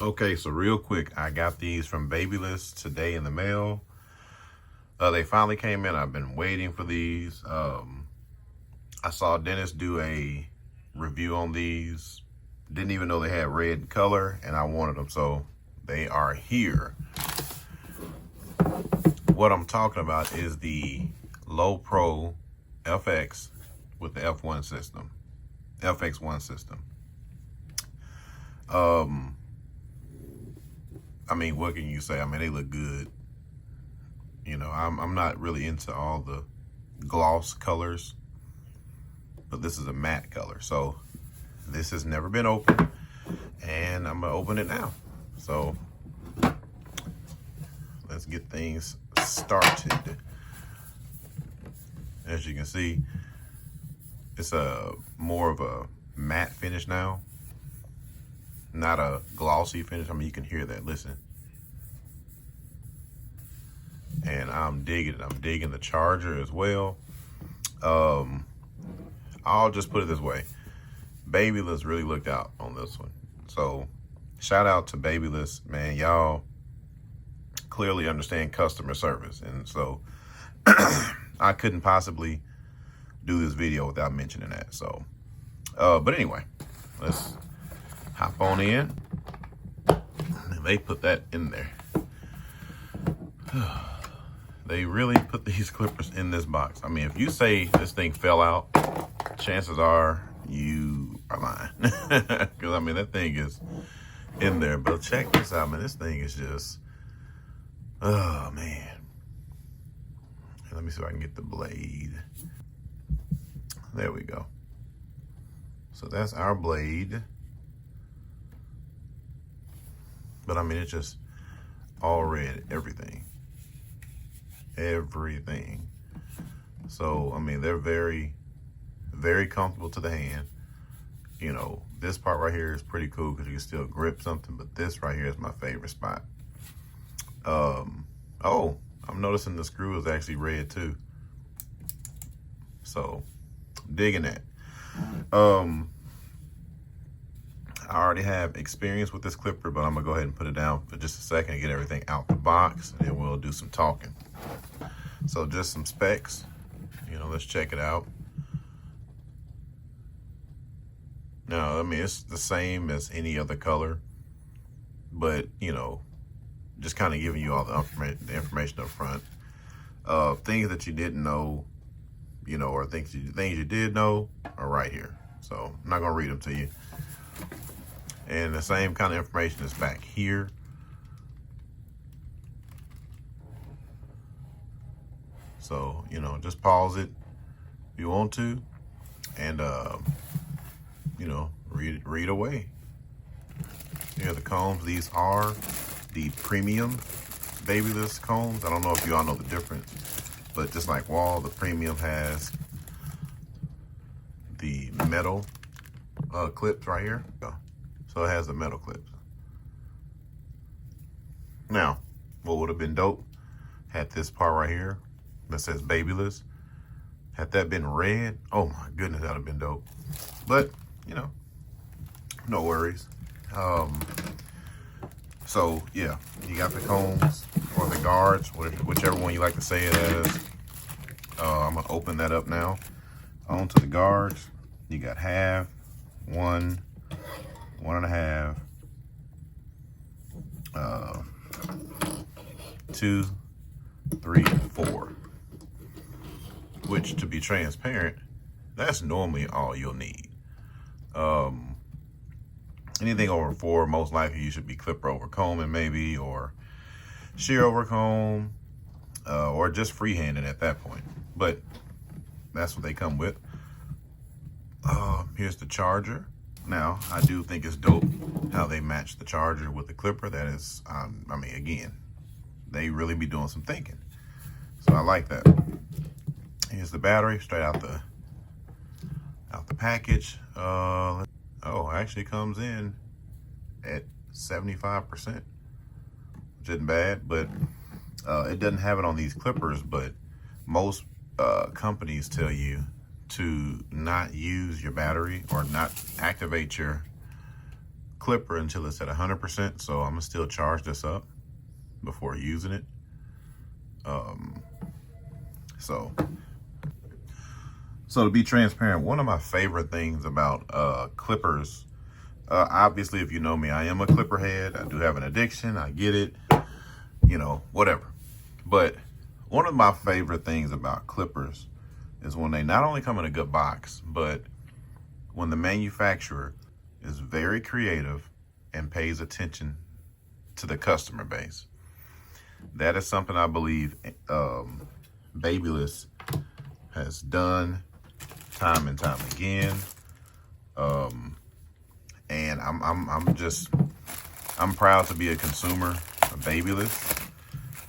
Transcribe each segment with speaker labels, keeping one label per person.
Speaker 1: Okay, so real quick, I got these from Babyliss today in the mail. They finally came in. I've been waiting for these. I saw Dennis do a review on these. Didn't even know they had red color, and I wanted them, so they are here. What I'm talking about is the Low Pro FX with the F1 system, FX1 system. I mean, what can you say? I mean, they look good. You know, I'm not really into all the gloss colors, but this is a matte color. So this has never been opened, and I'm gonna open it now. So let's get things started. As you can see, it's a more of a matte finish now, not a glossy finish. I mean, you can hear that. Listen. And I'm digging it. I'm digging the charger as well. I'll just put it this way. Babyliss really looked out on this one. So shout out to Babyliss, man. Y'all clearly understand customer service. And so I couldn't possibly do this video without mentioning that. So, but anyway, let's hop on in. They put that in there. They really put these clippers in this box. I mean, if you say this thing fell out, chances are you are lying. Because, I mean, that thing is in there. But check this out, man. This thing is just, oh, man. Let me see if I can get the blade. There we go. So that's our blade. But, I mean, it's just all red, everything. Everything. So, I mean, they're very, very comfortable to the hand. You know, this part right here is pretty cool because you can still grip something, but this right here is my favorite spot. Oh, I'm noticing the screw is actually red too. So, digging that. I already have experience with this clipper, but I'm gonna go ahead and put it down for just a second and get everything out the box, and then we'll do some talking. So just some specs, you know, let's check it out. Now, I mean, it's the same as any other color, but, you know, just kind of giving you all the information up front. Things that you didn't know, you know, or things you did know are right here. So I'm not gonna read them to you. And the same kind of information is back here. So, you know, just pause it if you want to, and, you know, read away. Here are the combs. These are the premium Babyliss combs. I don't know if you all know the difference, but just like Wahl, the premium has the metal clips right here. So it has the metal clips. Now, what would have been dope had this part right here that says Babyliss. Had that been red, oh my goodness, that would have been dope. But, you know, no worries. So, yeah, you got the combs or the guards, whichever one you like to say it as. I'm going to open that up now. Onto the guards, you got half, 1, 1.5, 2, 3, and 4. Which, to be transparent, that's normally all you'll need. Anything over 4, most likely you should be clipper over combing maybe, or shear over comb, or just freehanding at that point. But that's what they come with. Here's the charger. Now, I do think it's dope how they match the charger with the clipper. That is, I mean, again, they really be doing some thinking. So I like that. Here's the battery straight out the package. Oh, actually comes in at 75%, which isn't bad, but it doesn't have it on these clippers. But most companies tell you to not use your battery or not activate your clipper until it's at 100%, so I'm gonna still charge this up before using it. So to be transparent, one of my favorite things about clippers, obviously, if you know me, I am a clipper head. I do have an addiction. I get it, you know, whatever. But one of my favorite things about clippers is when they not only come in a good box, but when the manufacturer is very creative and pays attention to the customer base. That is something I believe Babyliss has done time and time again. And I'm proud to be a consumer of Babyliss.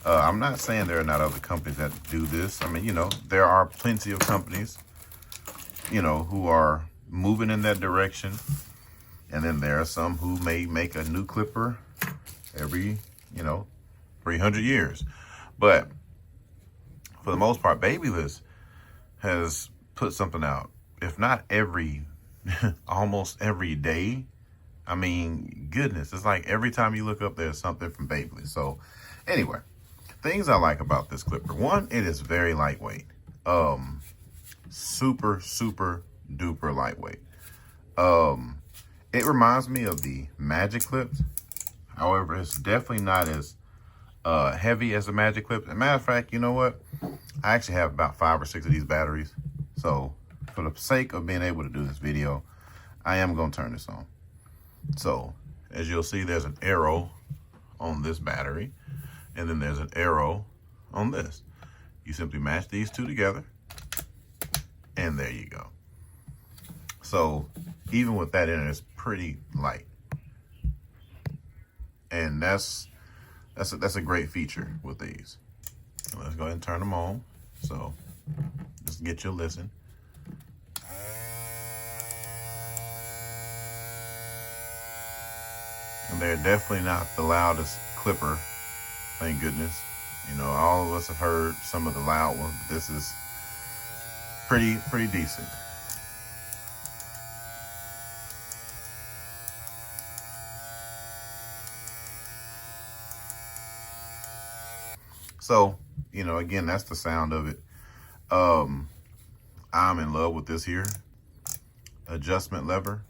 Speaker 1: I'm not saying there are not other companies that do this. I mean, you know, there are plenty of companies, you know, who are moving in that direction. And then there are some who may make a new clipper every, you know, 300 years. But for the most part, Babyliss has put something out, if not almost every day. I mean, goodness, it's like every time you look up, there's something from Babyliss. So anyway, things I like about this clipper. One, it is very lightweight. Super, super duper lightweight. It reminds me of the Magic Clips. However, it's definitely not as heavy as the Magic Clips. As a matter of fact, you know what? I actually have about 5 or 6 of these batteries. So for the sake of being able to do this video, I am going to turn this on. So as you'll see, there's an arrow on this battery, and then there's an arrow on this. You simply match these two together, and there you go. So even with that in it, it's pretty light. And that's a great feature with these. So let's go ahead and turn them on. So just get your listen. And they're definitely not the loudest clipper, thank goodness. You know, all of us have heard some of the loud ones, but this is pretty decent. So, you know, again, that's the sound of it. I'm in love with this here adjustment lever.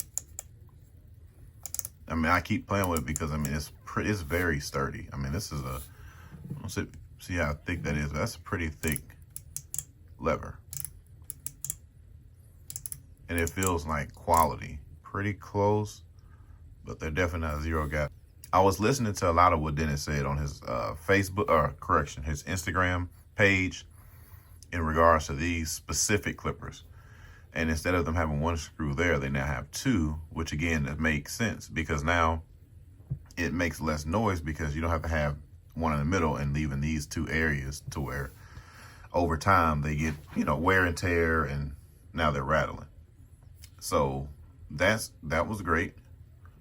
Speaker 1: I mean, I keep playing with it because, I mean, it's very sturdy. I mean, this is let's see how thick that is. That's a pretty thick lever. And it feels like quality. Pretty close, but they're definitely not zero gap. I was listening to a lot of what Dennis said on his his Instagram page in regards to these specific clippers. And instead of them having one screw there, they now have two, which again, that makes sense because now it makes less noise because you don't have to have one in the middle and leaving these two areas to where over time they get, you know, wear and tear and now they're rattling. So that was great.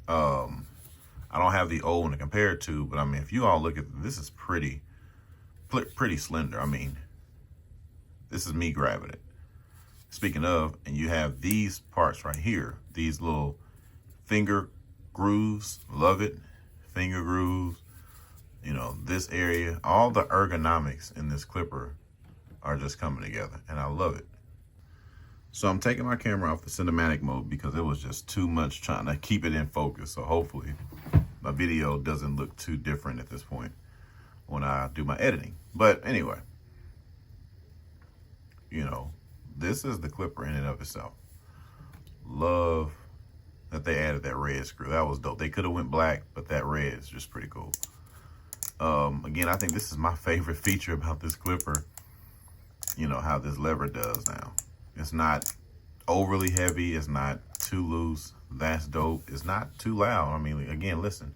Speaker 1: I don't have the old one to compare it to, but I mean, if you all look at this, is pretty slender. I mean, this is me grabbing it. Speaking of, and you have these parts right here, these little finger grooves, love it, finger grooves, you know, this area, all the ergonomics in this clipper are just coming together and I love it. So I'm taking my camera off the cinematic mode because it was just too much trying to keep it in focus. So hopefully my video doesn't look too different at this point when I do my editing. But anyway, you know, this is the clipper in and of itself. Love that they added that red screw. That was dope. They could have went black, but that red is just pretty cool. Again, I think this is my favorite feature about this clipper. You know, how this lever does now. It's not overly heavy. It's not too loose. That's dope. It's not too loud. I mean, again, listen.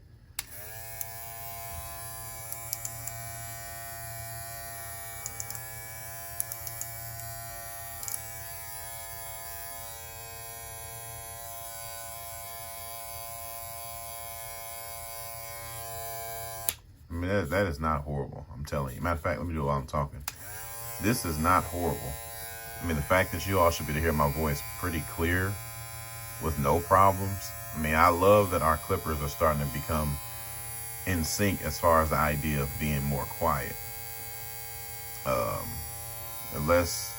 Speaker 1: I mean, that is not horrible. I'm telling you. Matter of fact, let me do it while I'm talking. This is not horrible. I mean, the fact that you all should be able to hear my voice pretty clear with no problems. I mean, I love that our clippers are starting to become in sync as far as the idea of being more quiet. Less,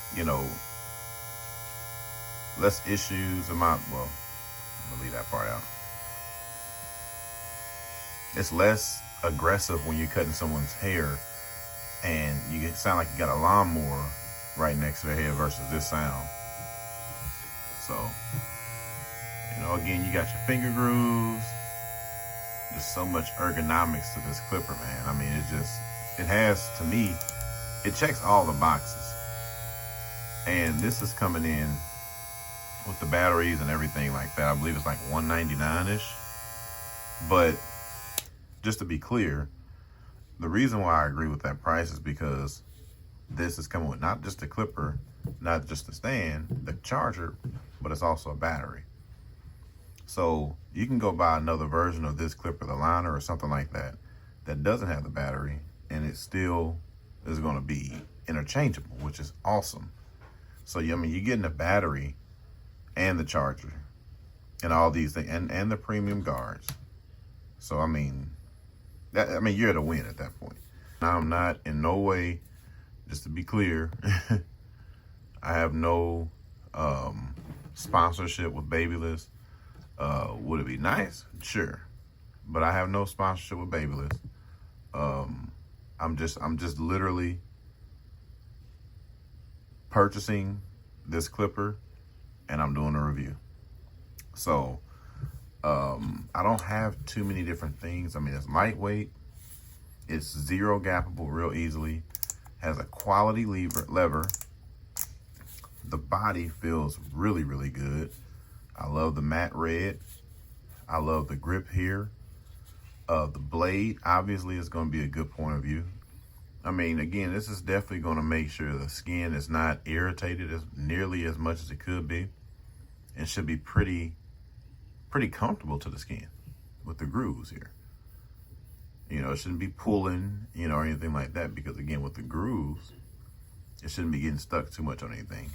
Speaker 1: less issues amount. Well, I'm gonna leave that part out. It's less aggressive when you're cutting someone's hair and you sound like you got a lawnmower right next to their head versus this sound. So, again, you got your finger grooves. There's so much ergonomics to this clipper, man. I mean, it has, to me, it checks all the boxes. And this is coming in with the batteries and everything like that. I believe it's like $199-ish. But just to be clear, the reason why I agree with that price is because this is coming with not just the clipper, not just the stand, the charger, but it's also a battery. So you can go buy another version of this clipper, the liner or something like that, that doesn't have the battery, and it still is going to be interchangeable, which is awesome. So, you're getting the battery and the charger and all these things, and the premium guards. So, you're at a win at that point. Now, I'm not in no way, just to be clear, I have no sponsorship with Babyliss. Would it be nice? Sure. But I have no sponsorship with Babyliss. I'm just literally purchasing this clipper and I'm doing a review. So, I don't have too many different things. It's lightweight. It's zero gappable real easily. Has a quality lever. The body feels really, really good. I love the matte red. I love the grip here. The blade obviously is going to be a good point of view. Again, this is definitely going to make sure the skin is not irritated as nearly as much as it could be. It should be pretty comfortable to the skin with the grooves here. It shouldn't be pulling, or anything like that, because again, with the grooves, it shouldn't be getting stuck too much on anything.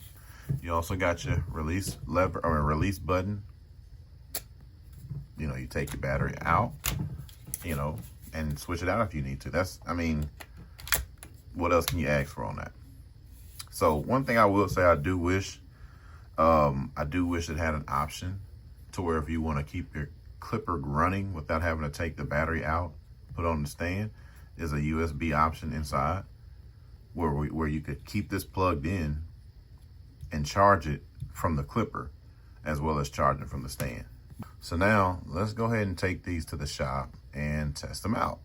Speaker 1: You also got your release lever or release button. You take your battery out, and switch it out if you need to. What else can you ask for on that? So one thing I will say, I do wish it had an option to where if you want to keep your clipper running without having to take the battery out, put on the stand, is a USB option inside where you could keep this plugged in and charge it from the clipper as well as charging from the stand. So now let's go ahead and take these to the shop and test them out.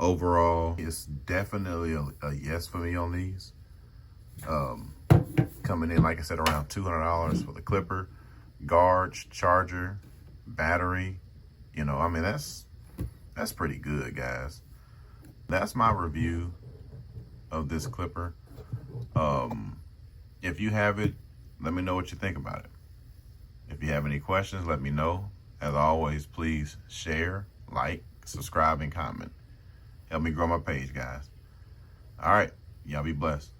Speaker 1: Overall, it's definitely a yes for me on these. Coming in, like I said, around $200 for the clipper, guards, charger, battery. That's pretty good, guys. That's my review of this clipper. If you have it, let me know what you think about it. If you have any questions, let me know. As always, please share, like, subscribe, and comment. Help me grow my page, guys. All right. Y'all be blessed.